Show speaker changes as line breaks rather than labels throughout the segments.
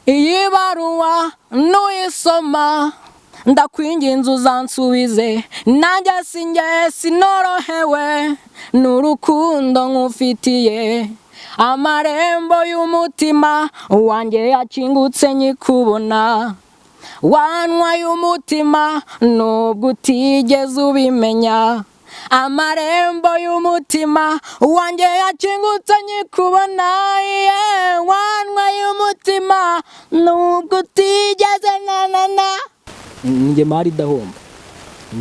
iyi baruwa nuyisoma ndakwinginze uzansubize nanjye sinjye sinorohewe n'urukundo nkufitiye amarembo y'umutima wanjye yakingutse nyikubona wanwa y'umutima nubwo utigeze ubimenya amarembo y'umutima wanjye yakingutse nyikubona wanwa y'umutima nubwo utigeze nanana njye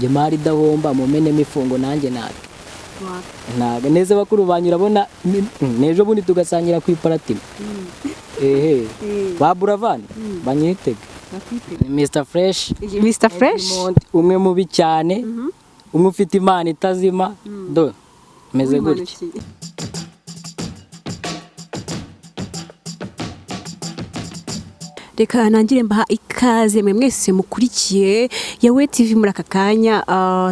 mari idahomba mumenemo ifungo nanjye ntaga neza bakuru banyu urabona nejo bundi tugasangira ku iparatima ba Buravani banyitega Mr Fresh umwe mubi cyane umwe ufite impano itazima do meze gutya
reka nangire mbaha ikaze mwe mwese mukurikiye yawe TV muri aka kanya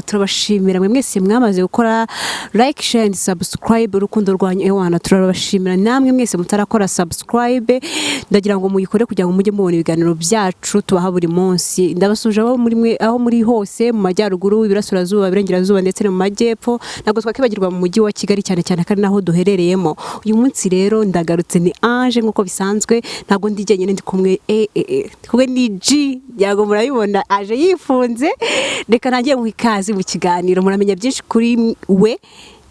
turabashimira mwe mwese mwamaze gukora like share and subscribe urukundo rwanyu ewana turabashimira namwe mwese mutarakora subscribe ndagira ngo muyikore kugira ngo mujye mubona ibiganiro byacu tubaha buri munsi ndabasuje aho muri hose mu majyaruguru ibirasurazuba birengerazuba ndetse no mu majyepfo ntabwo twakibagirwa mu mujyi wa Kigali cyane cyane kandi naho duherereyemo uyu munsi rero ndagarutse ni Ange nkuko bisanzwe ntabwo ndijye ndi kumwe kuko ni G yago murabibona aje yifunze reka nangiye mu ikazi mu kiganiro muramenya byinshi kuri we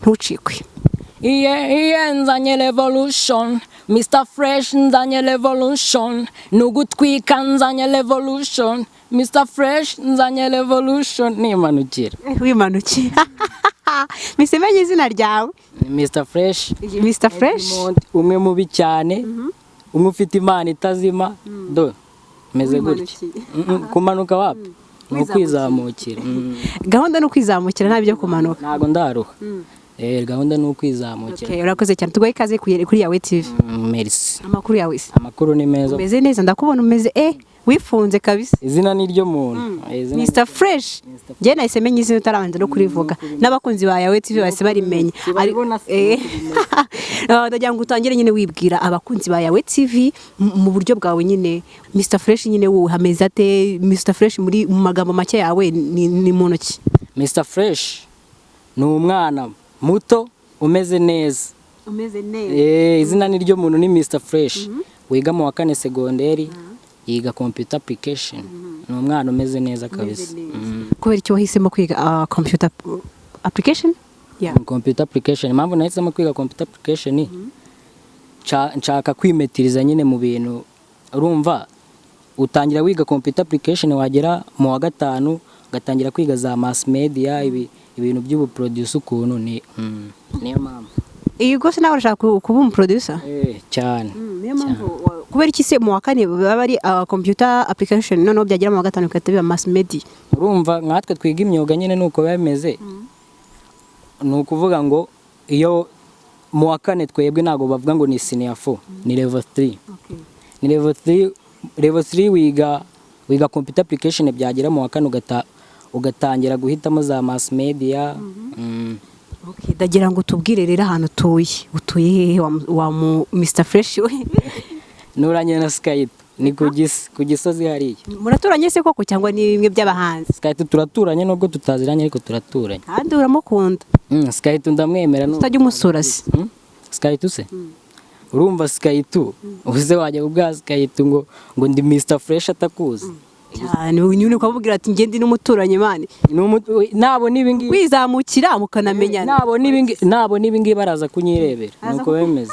ntucikwe
nzanye revolution Mr Fresh nzanye revolution nugutwika nzanye revolution Mr Fresh nzanye revolution nimanukira
wimanukira misemenye izina ryawe
Mr Fresh umwe mubi cyane umwe ufite impano itazima do meze gutya kumanuka wapi no kwizamukira
gahunda no kwizamukira nta byo kumanuka
ntago ndaruha gahunda no kwizamukira
urakoze cyane tugoye ikaze kuri yawe TV
merci
amakuru yawe
amakuru ni meza
umeze neza ndakubona umeze wifunze kabisa
izina ni ryo muntu
Mr Fresh je nahise menye izina utarabanza no kurivuga n'abakunzi ba yawe TV base barimenye ndagira ngo utangire nyine wibwira abakunzi ba yawe TV mu buryo bwawe nyine Mr Fresh nyine hameze ate Mr Fresh muri mu magambo make yawe ni muntu ki
Mr Fresh ni umwana muto umeze neza izina ni ryo muntu ni Mr Fresh wiga mu wa 4 segonderi yiga computer application ni umwana umeze neza kabisa
kubera icyo wahisemo kwiga computer application
computer application impamvu nahisemo kwiga computer application nshaka kwimetiriza nyine mu bintu urumva utangira wiga computer application wagera mu wa 5 ugatangira kwiga za mass media ibintu by'ubu producer ukuntu niyo mpamvu
iyo gose nawe urashaka kuba umu producer
cyane
niyo mpamvu kubera iki se mu wa 4 baba ari computer application noneho byagera mu wa 5 ukatabiba mass media
urumva nkatwe twiga imyuga nyine nuko bimeze ni ukuvuga ngo iyo mu wa 4 twebwe ntago bavuga ngo ni senior 4 ni level 3 ni level 3 wiga computer application byagera mu wa 4 ugatangira guhitamo za mass media
ndagira ngo tubwire rero ahantu utuye hehe wa Mr Fresh we
nuranye na Skype ni ku gisozi hariya
muraturanye se koko cyangwa ni bimwe by'abahanzi
Skype turaturanye nubwo tutaziranye ariko turaturanye
kandi uramukunda
Skype ndamwemera
no utajya umusura se
Skype se urumva Skype uze wajya ubwa Skype ngo ndi Mr Fresh atakuzi
cyane unyune ukabubwira ati ngende n'umuturanye mane
nabo nibingi
kwizamukira mukanamenya
nabo nibingi baraza kunyirebera nuko bemeze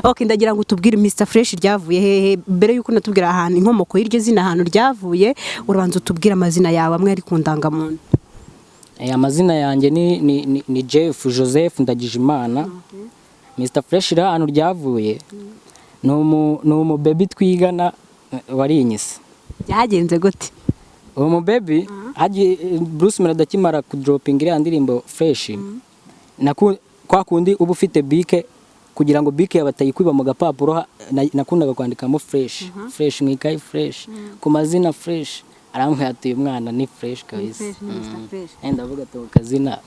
okay ndagira ngo tubwire Mr Fresh ryavuye hehe mbere yuko natubwira ahantu inkomoko y'iryo zina ahantu ryavuye uranze utubwira amazina yawe amwe ari kundangamuntu
amazina yanjye ni Jeff Joseph Ndagijimana Mr Fresh ahantu ryavuye no baby twigana warinyise
byagenze gute
uwo baby Bruce Melody akimara kudropinga iriya ndirimbo Fresh kwa kundi uba ufite bike kugira ngo bike yabatayikwiba mu gapapuro nakundaga kwandikamo Fresh mwikayi Fresh ku mazina Fresh arankuyatuye umwana ni Fresh kabisa ndavuga to kazina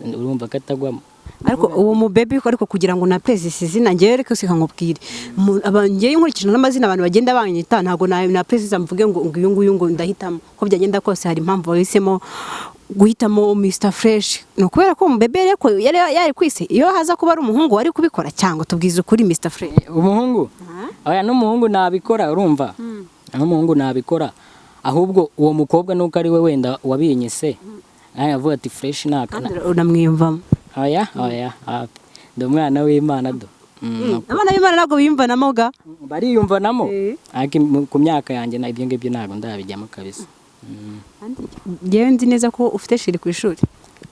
urumva katagwamo
ariko uwo mu baby ariko kugira ngo na pezisi izina ngewe reka sika nkubwire ngewe nkurikije n'amazina abantu bagenda banyita ntago na pezisi mvuge ngo uyu nguyu ngo ndahitamo ko byagenda kose hari impamvu wahisemo guhitamo Mr Fresh no kubera ko mu baby reko yari kwise iyo haza kuba ari umuhungu wari kubikora cyangwa tubwize ukuri Mr Fresh
umuhungu oya n'umuhungu nabikora urumva n'umuhungu nabikora ahubwo uwo mukobwa nuko ari we wenda wabinyise avuga ati Fresh nakana
unamwiyumvamo
oya ndi umwana w'Imana do
abana b'Imana ntabwo biyumvanamo ga
bariyumvanamo ku myaka yanjye na ibyo ngibyo ntabwo ndabijyamo kabisa
ngewe nzi neza ko ufite sheri ku ishuri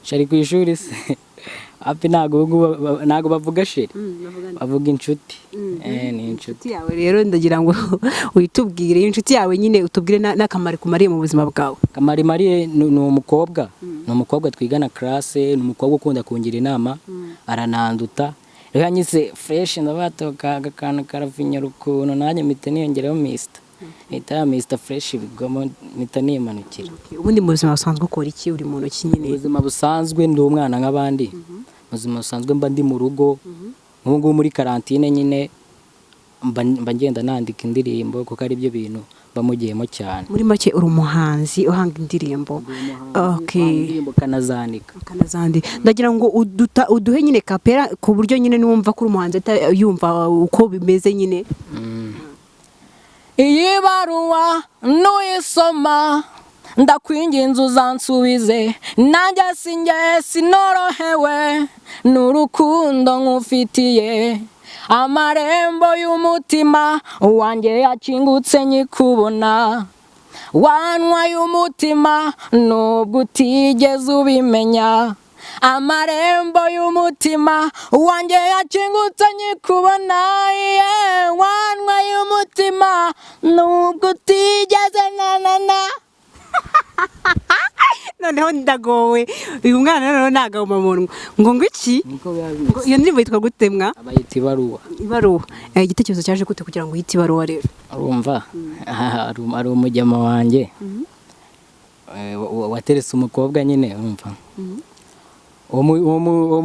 sheri ku ishuri se api ntabwo bavuga sheri bavuga inshuti ni inshuti
yawe rero ndagira ngo uyitubwire inshuti yawe nyine utubwire n'akamaro kumariye mu buzima bwawe
akamaro imariye ni umukobwa twigana classe ni umukobwa ukunda kungira inama arananduta rero yanyise Fresh ndabatoka agakana karavinya ukuntu nanjye mpita niyongeraho Mr Fresh bigamo mpita nimanukira
ubundi mu buzima busanzwe ukora iki uri mu ntoki nyine
ubuzima busanzwe ndi umwana nk'abandi ubuzima busanzwe mba ndi mu rugo nk'ubu ngubu muri karantine nyine mba ngenda nandika indirimbo kuko ari byo bintu bamugiyemo cyane
muri make uri umuhanzi uhanga indirimbo
indirimbo kanazandika
ndagira ngo uduhe nyine kapera ku buryo nyine numva ko uri umuhanzi yumva uko bimeze nyine
iyi baruwa nuyisoma ndakwinginze uzansubize nanjye sinorohewe n'urukundo nkufitiye amarembo y'umutima wanjye yakingutse nyikubona wanwa y'umutima nubwo utigeze ubimenya amarembo y'umutima wanjye yakingutse nyikubona wanwa y'umutima nubwo utigeze nanana noneho ndagowe uyu mwana noneho nagahuma munwa ngo iki iyo ndirimbo yitwa gutemwa abayita
ibaruwa igitekerezo cyaje gute kugira ngo uhite ibaruwa rero
urumva ari umujyama wanjye wateretse umukobwa nyine urumva uwo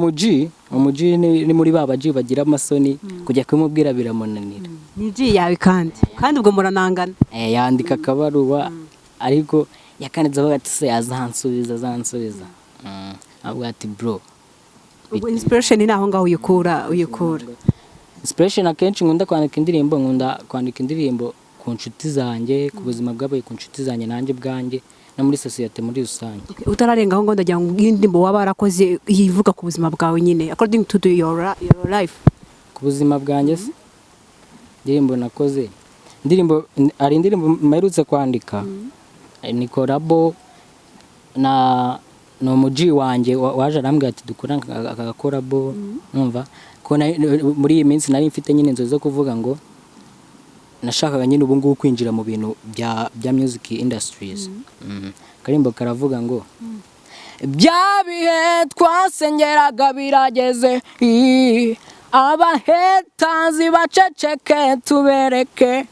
muji ni muri ba baji bagira amasoni kujya kumubwira biramunanira
ni ji yawe kandi ubwo muranangana
yandika akabaruwa ariko yakanditse avuga ati se azansubiza avuga ati bro
ubwo inspiration ni aho ngaho uyikura
inspiration akenshi nkunda kwandika indirimbo ku nshuti zanjye ku buzima bwabaye ku nshuti zanjye nanjye bwanjye no muri society muri rusange
utararenga aho ngo ndagira ngo indirimbo waba warakoze yivuga ku buzima bwawe nyine according to your life
ku buzima bwanjye se indirimbo nakoze ari indirimbo mperutse kwandika ni korabo na umuji wanjye waje arambwira ati dukora aka korabo numva ko muri iyi minsi nari mfite nyine inzozi zo kuvuga ngo nashakaga nyine ubu ngubu kwinjira mu bintu bya music industries karimbo karavuga ngo bya bihe twasengeraga birageze abahetazi baceceke tubereke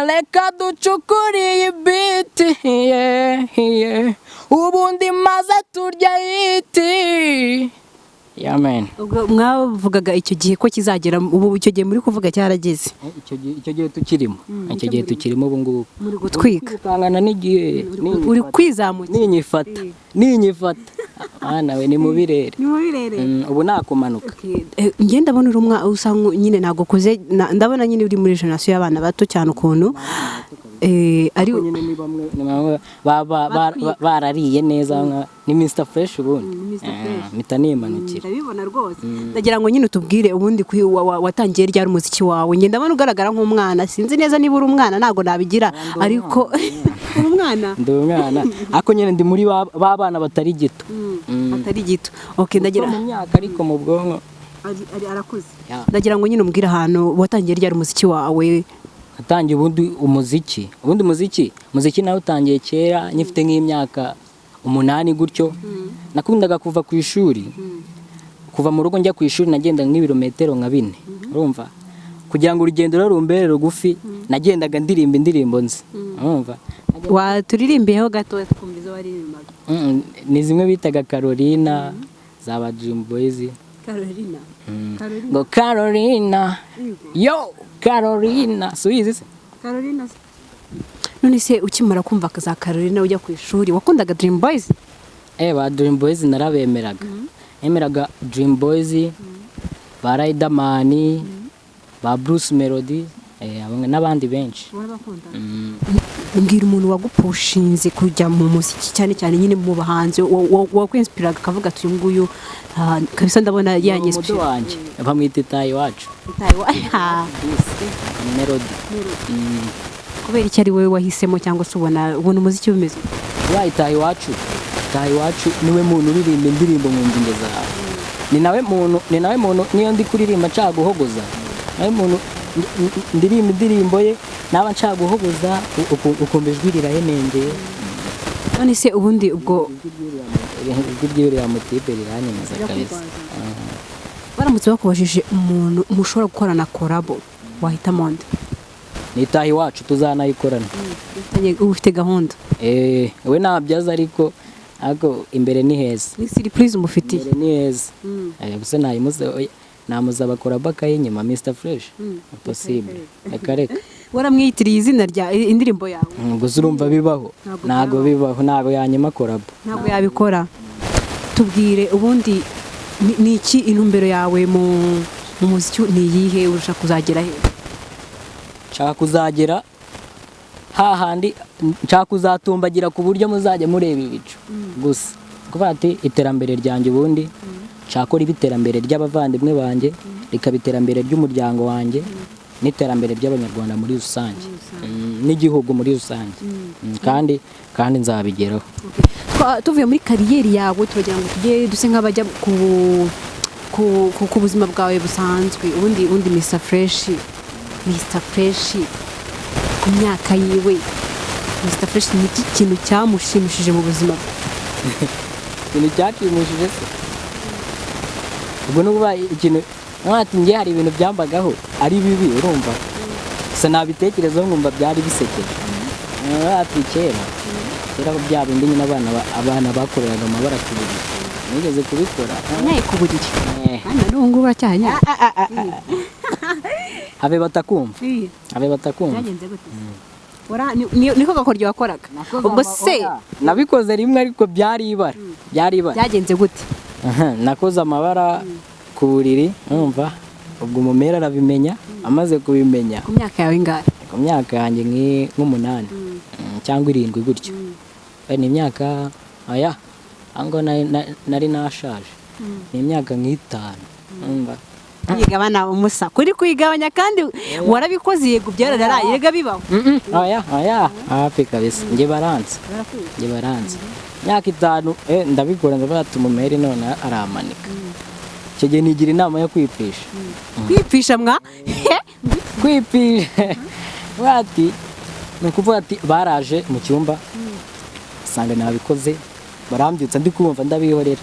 reka ducukure iyi biti ubundi maze turya iti amen
mwavugaga icyo gihe ko kizagera ubu icyo gihe muri kuvuga cyarageze
icyo gihe tukirimo ubu ngubu
muri gutwika
ukangana n'igihe
uri kwizamukira
ninyifata nawe ni mu birere ubu nakumanuka
ngenda ndabona uri usa nyine ntago kuze ndabona nyine uri muri generation y'abana bato cyane ukuntu ari
barariye neza ni Mr Fresh ubundi mpita nimanukira
ndabibona rwose ndagira ngo nyine utubwire ubundi watangiye ryari umuziki wawe ngenda ndabona ugaragara nk'umwana sinzi neza niba uri umwana ntago nabigira ariko
ndi umwana ariko nyine ndi muri ba bana batari gito
okay ndagira
mu myaka ariko mu bwonko
arakuze ndagira ngo nyine umbwire ahantu watangiye ryari umuziki wawe
natangiye ubundi umuziki nawe utangiye kera nyifite nk'imyaka 8 gutyo nakundaga kuva ku ishuri kuva mu rugo njya ku ishuri nagenda nk'ibirometero nka 4 urumva kugira ngo urugendo rumbere rugufi nagendaga ndirimba indirimbo nzi urumva
waturirimbiyeho gato twumvizo waririmbaga
ni zimwe bitaga Carolina zaba Dream Boys.
Carolina
Ngo Carolina yo Carolina suyizi se
Carolina none se ukimara kumva za Carolina ujya ku ishuri wakundaga Dream Boys
ba Dream Boys narabemeraga nemeraga Dream Boys ba Riderman ba Bruce Melody n'abandi benshi.
Mbwira umuntu wagupushinze kujya mu muziki cyane cyane nyine mu bahanzi wakwinspiraga akavuga ati uyu nguyu kabisa ndabona yanyinspira
wanjye bamwita itayi wacu Melody.
Kubera iki ari wowe wahisemo cyangwa se ubona umuziki bimeze
itayi wacu niwe muntu uririmba indirimbo mu ndinge zawe, ni nawe muntu niyo ndi kuririmba nshaka guhogoza, nawe muntu ndirimba indirimbo ye naba nshaka guhogoza ukumva ijwi rirahenengeye.
None se ubundi ubwo
ijwi ry'uriya mutipe riranyemeza kabisa.
Baramutse bakubajije umuntu mushobora gukorana collabo wahitamo nde?
Ni itahi wacu tuzanayikorana.
Ufite gahunda?
We nabyaza ariko imbere ni heza.
Ni surprise umufitiye?
Imbere ni heza. Gusa namuza collabo akayinyuma Mr Fresh. Possible. Reka.
Waramwitiriye izina rya indirimbo yawe?
Gusa urumva bibaho. Ntago yanyuma collabo.
Ntago yabikora. Tubwire ubundi ni iki intumbero yawe mu muziki ni yihe urusha kuzagera he?
Nshaka kuzagera hahandi, nshaka kuzatumbagira ku buryo muzajya mureba ibicu gusa. Kuvuga ati iterambere ryanjye ubundi nshaka riba iterambere ry'abavandimwe banjye, rikaba iterambere ry'umuryango wanjye, n'iterambere ry'abanyarwanda muri rusange n'igihugu muri rusange, kandi nzabigeraho.
Tuvuye muri kariyeri yawe turagira ngo tujye duse nk'abajya ku buzima bwawe busanzwe. Ubundi Mr Fresh ku myaka yiwe, Mr Fresh ni iki kintu cyamushimishije mu buzima bwe?
Ikintu cyashimishije se ubwo nuba ikintu mwati ngiye hari ibintu byambagaho ari bibi urumva gusa nabitekerezaho nkumva byari bisekeje. Ati kera bya bindi nyine abana bakoreraga amabara ku buriri nigeze kubikora
naye ku buriri hano n'ubu uracyanya
habe batakumva
byagenze gute? Niko gakoryo wakoraga ubwo se?
Nabikoze rimwe ariko byari ibara
byagenze gute?
Nakoze amabara ku buriri urumva ubwo umumera arabimenya, amaze kubimenya.
Ku myaka yawe ingahe?
Ku myaka yanjye nk'umunani cyangwa 7 gutyo. Ni imyaka ango nari nashaje, ni imyaka 5 urumva.
Yigabana umusa kuri kwigabanya kandi warabikoze yego byararaye yega bibaho.
Hafi kabisa nge baranze imyaka 5 ndabikora ndavuga ati umumeri none aramanika. Icyo gihe nigira inama yo kwipisha.
Kwipisha
kwipisha bati nukuvuga ati baraje mu cyumba sanga nabikoze, barambyutsa ndikumva ndabihorera,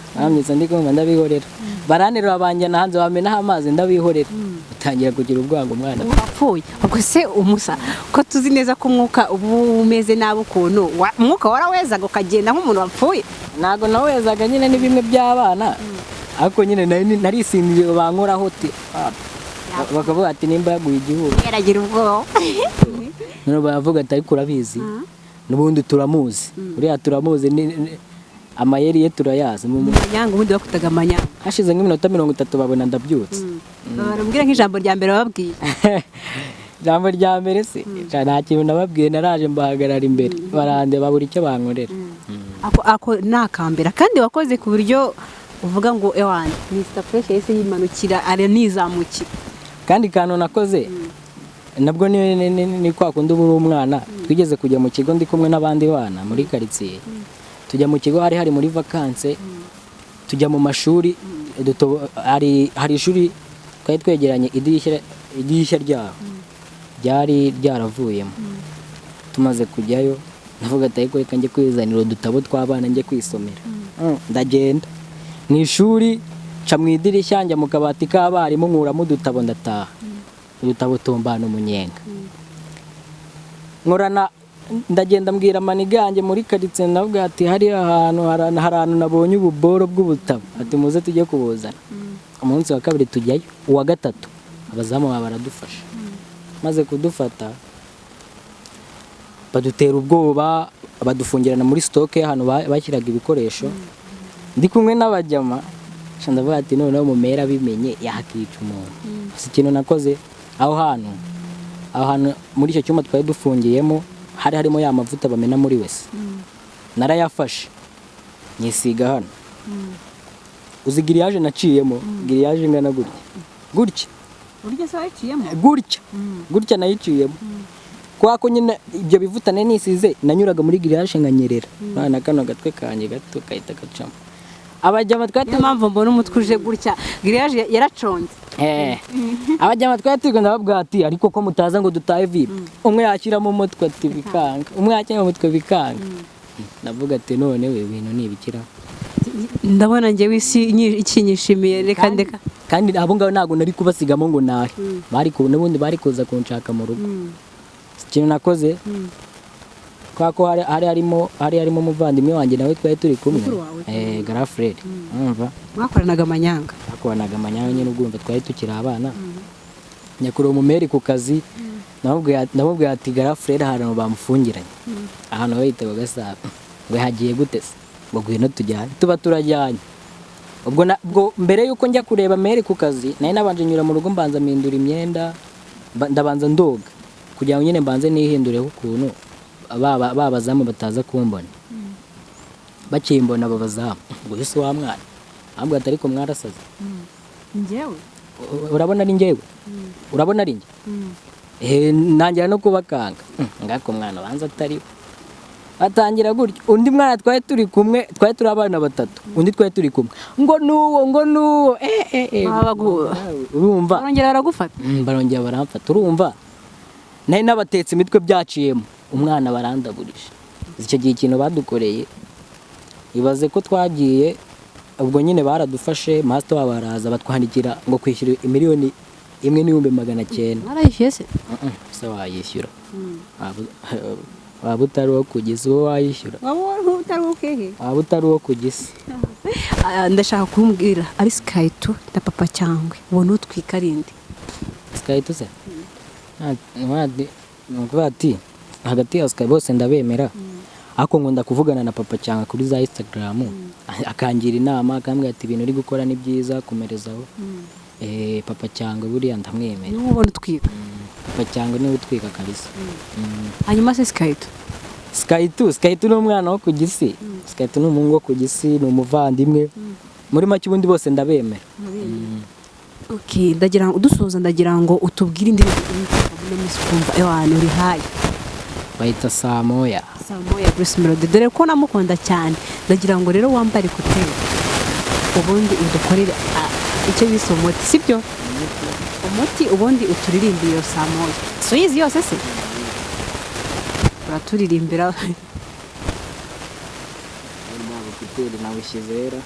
baranterura abanjyana hanze bamenaho amazi ndabihorera, utangira kugira ubwango mwana
wapfuye. Ubwo se umusa ko tuzi neza ko umwuka ubu umeze nabi ukuntu umwuka warawezaga ukagenda nk'umuntu wapfuye?
Ntago nawezaga nyine ni bimwe by'abana ariko nyine narisindiye bankoraho bakavuga ati nimba yaguye igihugu
yaragira ubwoba.
None baravuga ati ariko urabizi n'ubundi turamuzi, uriya turamuzi, amayeri ye turayazi. Mu
manyanga ubundi bakutaga amanyanga.
Hashize nk'iminota 30 babona ndabyutse.
Barambwira nk'ijambo rya mbere bababwiye.
Ijambo rya mbere se nta kintu nababwiye, naraje mbahagarara imbere barande babura icyo bankorera.
Ako nakambera kandi wakoze ku buryo uvuga ngo ewana Mr Fresh yese yimanukira aranizamukira.
Kandi kantu nakoze nabwo ni kwa kundi uri umwana twigeze kujya mu kigo ndi kumwe n'abandi bana muri quartier. Tujya mu kigo hari muri vacances, tujya mu mashuri hari ishuri twari twegeranye idirishya ryaho ryari ryaravuyemo. Tumaze kujyayo navuga ati ariko reka njye kwizanira udutabo tw'abana njye kwisomera. Ndagenda mu ishuri ca mu idirishya njya mu kabati k'abarimu nkuramo udutabo ndataha. Udutabo tumbana umunyenga nkorana ndagenda mbwira maniganje muri karitsiye navuga ati hari ahantu nabonye ububoro bw'ubutabo ati muze tujye kubuzana. Umunsi wa kabiri tujyayo, uwa gatatu abazamu baradufasha, maze kudufata badutera ubwoba, badufungirana muri stoke ahantu bashyiraga ibikoresho. Ndi kumwe n'abajyama ndavuga ati noneho mumera bimenye yakica umuntu. Si ikintu nakoze aho hantu muri icyo cyuma twari dufungiyemo harimo ya mavuta bamena muri wese, narayafashe nyisiga hano. Uzi giriyaje naciyemo, giriyaje ingana gutya gutya nayiciyemo. Kwa ko nyine ibyo bivutane nisize nanyuraga muri giriyaje nkanyerera, na kano gatwe kanje gato kahita gacamo. Abajyama twari
impamvu mbona umutwe uje gutya giriyaje yaraconze.
Abajyama twari tugenda babwira ati ariko ko mutaza ngo dutahe vibe, umwe yakiramo umutwe ati bikanga, umwe yakiramo umutwe bikanga. Navuga ati none we ibintu nibikira.
Ndabona njye wisi ikinyishimiye reka ndeka.
Kandi abo ngabo ntago nari kubasigamo ngo nahe, n'ubundi bari kuza kunshaka mu rugo. Ikintu nakoze kwa ko hari harimo umuvandimwe wanjye nawe twari turi kumwe, Garafred. Umva
mwakoranaga amanyanga
nyine ubwumva twari tukiri abana. Nyakuru umumeri ku kazi namubwiye ati Garafred ahantu bamufungiranye ahantu bahitaga Gasabo, ngo hagiye gutese ngo gwino tujyane, tuba turajyanye. Ubwo mbere yuko njya kureba meri ku kazi nari nabanje nyura mu rugo mbanza mpindura imyenda, ndabanza ndoga kugira ngo nyine mbanze nihindureho ukuntu babazamu bataza kumbona. Bakimbona babazamu ngo ese wa mwana ahubwo atari ko mwarasaze.
Njyewe
urabona ari njyewe, urabona ari njye. Nangira no kubakanga ngako mwana banza atari atangira gutyo. Undi mwana twari turi kumwe, twari turi abana batatu, undi twari turi kumwe ngo nuwo urumva
barongera baragufata.
Barongera baramfata, urumva nari nabatetse imitwe byaciyemo, umwana barandaburije. Icyo gihe ikintu badukoreye ibaze ko twagiye, ubwo nyine baradufashe, master wabo araza batwandikira ngo kwishyura 1,900,000.
Narayishyuye se?
Se wayishyura. Waba utari uwo kugisa uwo wayishyura. Waba utari uwo kugisa.
Ndashaka kumbwira ari Skyto na papa cyangwe ubona utwika rindi.
Skyto se? Nukuvuga ati hagati ya Sky bose ndabemera, ariko ngo ndakuvugana na papa cyangwa kuri za Instagram akangira inama, akambwira ati ibintu uri gukora ni byiza komerezaho. Papa cyangwa buriya ndamwemera.
Ni ubona utwika.
Papa cyangwa ni utwika kabisa.
Hanyuma se Skyto
ni umwana wo ku gisi. Skyto ni umuhungu wo ku gisi, ni umuvandimwe. Muri make ubundi bose ndabemera.
Okay, ndagira ngo dusoza, ndagira ngo utubwire indi kumva ewana uri hayi.
Bayita Samoya
Bruce Melody, dore ko namukunda cyane. Ndagira ngo rero wambare kutera ubundi udukorere icyo bise umuti, sibyo? Umuti ubundi uturirimbira iyo Samoya. So yizi yose se? Uraturirimbira.
Ntabwo kutera nawe shizera.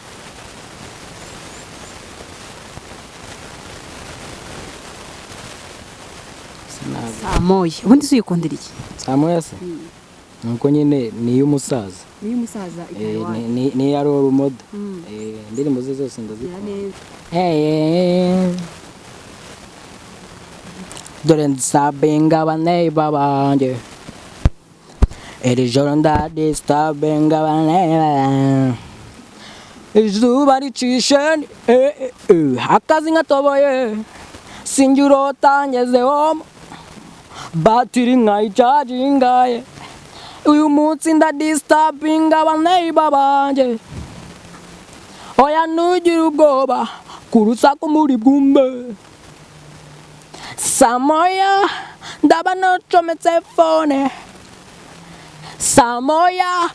Samoya ubundi uyikundira iki?
Samoya se nuko nyine ni y'umusaza. Ni ya role model. Indirimbo ze zose ndazikunda. Dore nsabinga abaneighbor banjye, iri joro ndadistabinga abaneighbor, izuba ricishe akazi nkatoboye, sinjye urota ngezeho batiri nkayicagingaye, uyu munsi ndadistabinga abaneighbor banjye, oya ntugire ubwoba ku rusaku muri bwumve. Samoya ndaba nocometse fone, Samoya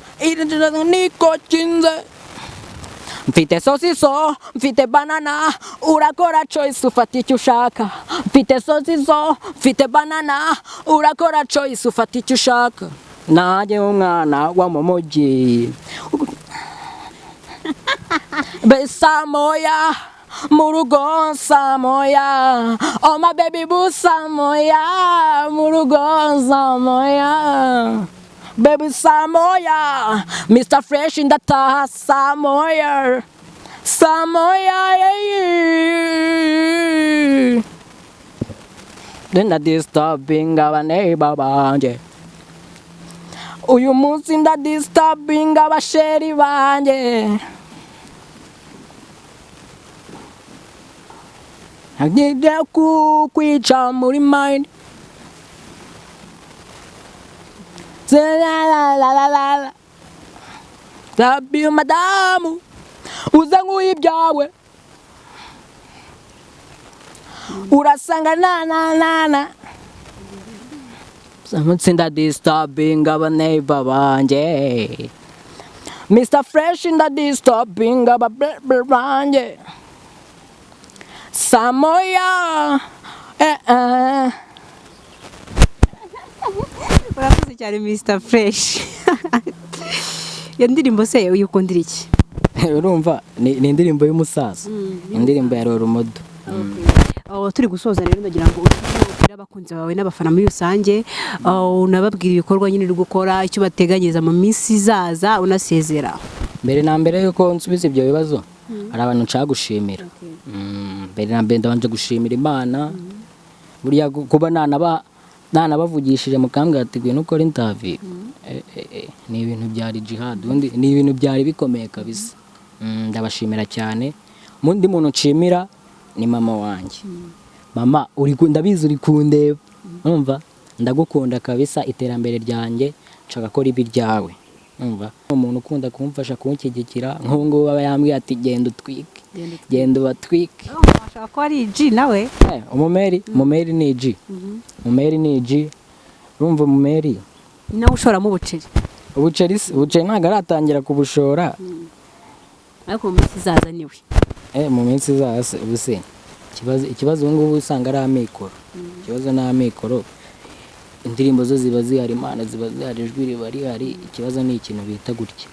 niko kinze, mfite sosiso, mfite banana, urakora choice ufata icyo ushaka. Mfite sosiso, mfite banana, urakora choice ufata icyo ushaka. Nanjye umwana wa momoji be Samoya murugo Samoya, oh my baby boo Samoya murugo Samoya, baby Samoya, Mr. Fresh in the taha Samoya, Samoya, yeah. Then that disturbing our neighbor banje. Uyu munsi nda disturbing abasheri banje. Ngiye kukwica muri mind. La Zabi madamu uzanye ibyawe urasanga na Samutsinda disturbing aba neighbor banje Mr. Fresh in the disturbing aba banje Samoya
urakoze cyane Mr. Fresh. Iyo ndirimbo se uyikundira iki?
Urumva ni indirimbo y'umusaza, indirimbo ya Roromodo.
Turi gusoza rero ndagira ngo ubwire abakunzi bawe n'abafana muri rusange, unababwira ibikorwa nyine uri gukora, icyo bateganyiriza mu minsi izaza, unasezera.
Mbere na mbere yuko nsubiza ibyo bibazo hari abantu nshaka gushimira. Mbere na mbere ndabanje gushimira Imana, buriya kuba nanabavugishije mukambwira ati ngwino ukora interview. Ni ibintu byari jihad, ni ibintu byari bikomeye kabisa. Ndabashimira cyane. Mundi muntu nshimira ni mama wanjye. Mama ndabizi uri kundeba, urumva ndagukunda kabisa, iterambere ryanjye nshaka ko ribi ryawe, urumva umuntu ukunda kumfasha kunshyigikira nk'ubu baba yambwiye ati genda utwike, genda ubatwike.
Ashaka ko ari G nawe
umumeri ni G, umumeri ni G, urumva umumeri
nawe ushoramo ubuceri.
Ubuceri ntabwo aratangira kubushora,
ariko mu minsi izaza niwe.
Mu minsi izaza ubuse ikibazo ubu ngubu usanga ari amikoro. Ikibazo ni amikoro. Indirimbo zo ziba zihari, Imana ziba zihari, ijwi riba rihari. Ikibazo ni ikintu bita gutya.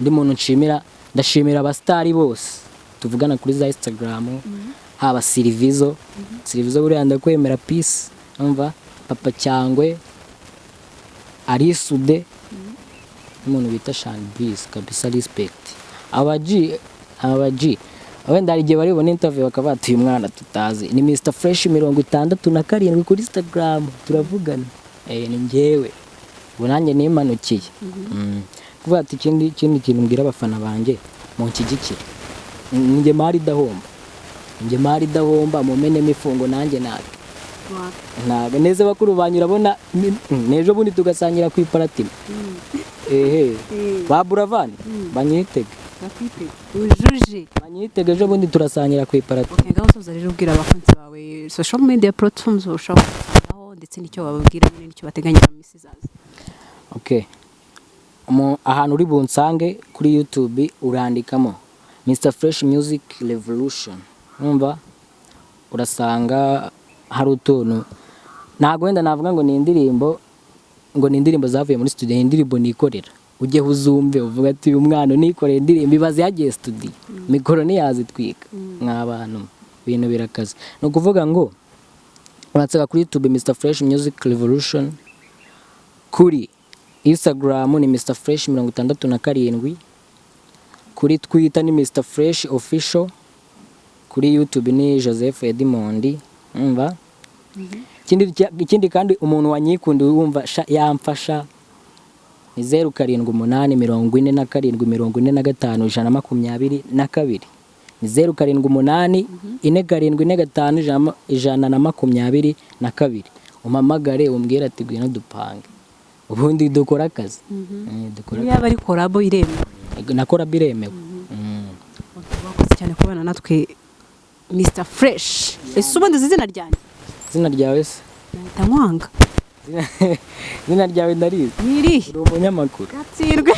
Undi muntu nshimira, ndashimira abastari bose tuvugana kuri za Instagram, haba Silvizo buriya ndakwemera peace, umva papa cyangwe Arisude, umuntu bita Shanbis kabisa, respect. Abaji wenda hari igihe baribona interview bakavuga ati uyu mwana tutazi ni Mr. Fresh 67 kuri Instagram turavugana, ni njyewe ubu nanjye nimanukiye. Kuvuga ati ikindi kintu mbwira abafana banjye munshyigikire, njye mari dahomba mumenemo ifungo nanjye ntago neza bakuru banyura bona nejo bundi tugasangira ku iparatima. Baburavani banyitege
ujuje
banyitege ejo bundi turasangira ku iparatima.
Ngaho soza rero ubwira abakunzi bawe social media platforms ushaka kusangaho, ndetse n'icyo bababwira n'icyo bateganya mu minsi izaza. Ahantu uri bunsange kuri YouTube urandikamo Mr. Fresh Music Revolution, urumva urasanga hari utuntu. Ntago wenda navuga ngo ni indirimbo zavuye muri studio, indirimbo nikorera. Ujye uzumve uvuga ati uyu mwana nikorera indirimbo ibaze yagiye studio, mikoro ntiyazitwika nk'abantu, ibintu birakaze. No kuvuga ngo uratsaka kuri YouTube Mr. Fresh Music Revolution, kuri Instagram ni Mr. Fresh 67, kuri Twitter ni Mr. Fresh Official, kuri YouTube ni Joseph Edmond, umva. Ikindi kandi umuntu wanyikundi wumva yamfasha ni 0784474522, ni 0784474522. Umamagare umbwira ati gwino dupange ubundi dukora akazi. Yaba ari collabo iremewe,
na collabo iremewe.
Wakoze cyane kubana natwe Mr. Fresh. Ese ubundi izina ryanjye?
Izina ryawe se?
Tamwanga.
Izina ryawe ndarizi.
Niri.
Uri umunyamakuru.
Gatsirwe.